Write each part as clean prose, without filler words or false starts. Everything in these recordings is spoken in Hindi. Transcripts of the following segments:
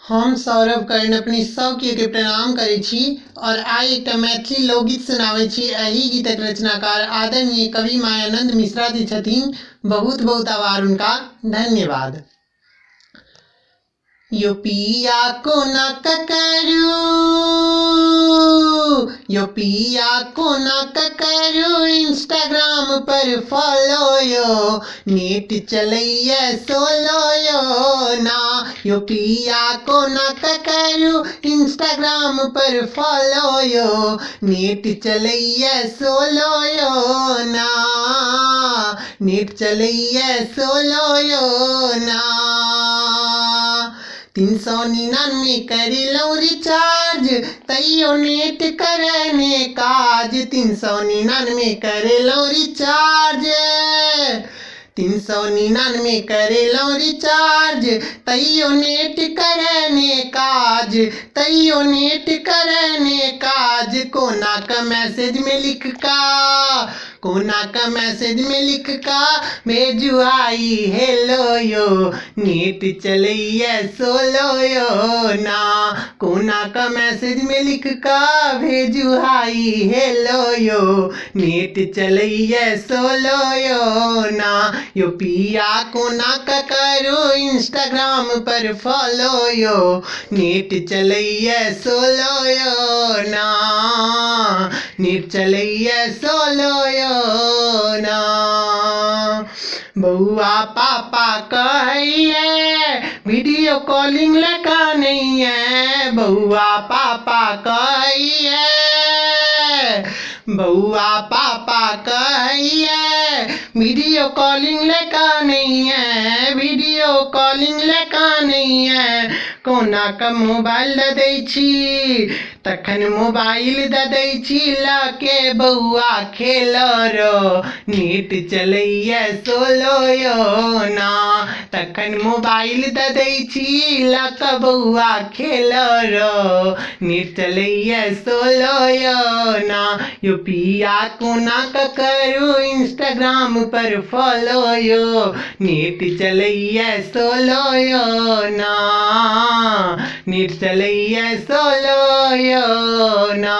हम सौरभ कर्ण अपनी सब के प्रणाम करै छी और आइ एकटा मैथिली लोकगीत सुनाबै छी। एही गीतक रचनाकार आदरणीय कवि मायानंद मिश्रा जी छथिन। बहुत बहुत आभार उनका, धन्यवाद। यो पिया कोना ककरू, यो पिया कोना ककरू इंस्टाग्राम पर फॉलो यो, नेट चलैया सोलो यो ना। यो पिया कोना ककरू इंस्टाग्राम पर फॉलो यो, नेट चलैया सोलो यो ना, नेट चलैया सोलो यो ना। 399 करेलौ रिचार्ज तैयो नेट करने काज, 399 करेलौ रिचार्ज, 399 करेलौ रिचार्ज तैयो नेट करने काज, तैयो नेट करने काज। कोना का मैसेज में लिख का, कोना का मैसेज में लिख का भेजू आई हेलो यो, नेट चलैया सोलो यो ना। कोना का मैसेज में लिख का भेजू आई हेलो यो, नेट चलैया सोलो यो ना। यो पिया कोना का करो इंस्टाग्राम पर फॉलो यो, नेट चलैया सोलो यो ना, नेट चलैया सोलो यो ना। बउआ पापा कहिए वीडियो कॉलिंग लगा नहीं है, बउआ पापा कहिए, बउआ पापा कहिए वीडियो कॉलिंग लगा नहीं है, वीडियो कॉलिंग लगा नहीं है। कोना का मोबाइल दे दै छी, तखन मोबाइल दे दै छी लके बउआ खेल रो, नेट चलैया सोलो यो ना। तखन मोबाइल दे दै छी लक बउआ खेल रो, नेट चलैया सोलो यो ना। यो पिया कोना का करू इंस्टाग्राम पर फॉलो यो, नेट चलैया सोलो यो ना, नेट चलैया सोलो यो ना।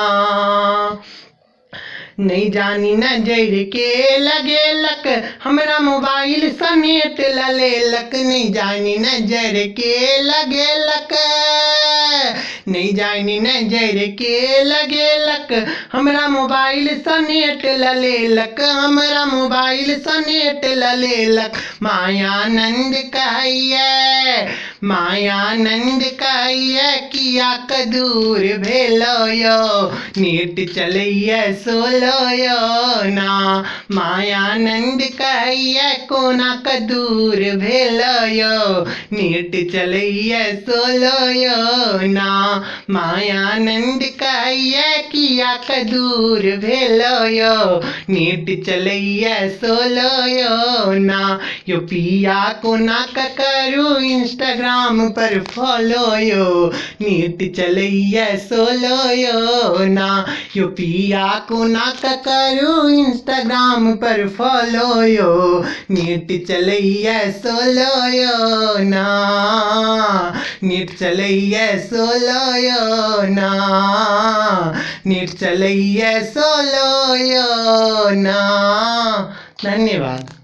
नहीं जानी नजर के लगेलक हमरा मोबाइल समेत ललेलक, नहीं जानी नजर के लगेलक, नहीं जानी नजर के लगेलक हमरा मोबाइल सनेट ललेलक, हमरा मोबाइल सनेट ललेलक। मायानंद कहिए, मायानंद कहिए किया कदूर भेलो यो, नेट चलैया सोलो यो ना। मायानंद कहिए कोना कदूर भेलो यो, नेट चलैया सोलो यो ना। मायानंद कहिए किया कदूर भेलो यो, नेट चलैया सोलो यो ना। यो पिया कोना का करू इंस्टाग्राम पर फॉलो यो, नेट चलैया सोलो यो ना। यो पिया कोना का करू इंस्टाग्राम पर फॉलो यो, नेट चलैया सोलो यो ना, नेट चलैया सोलो यो ना, नेट चलैया सोलो यो ना। धन्यवाद।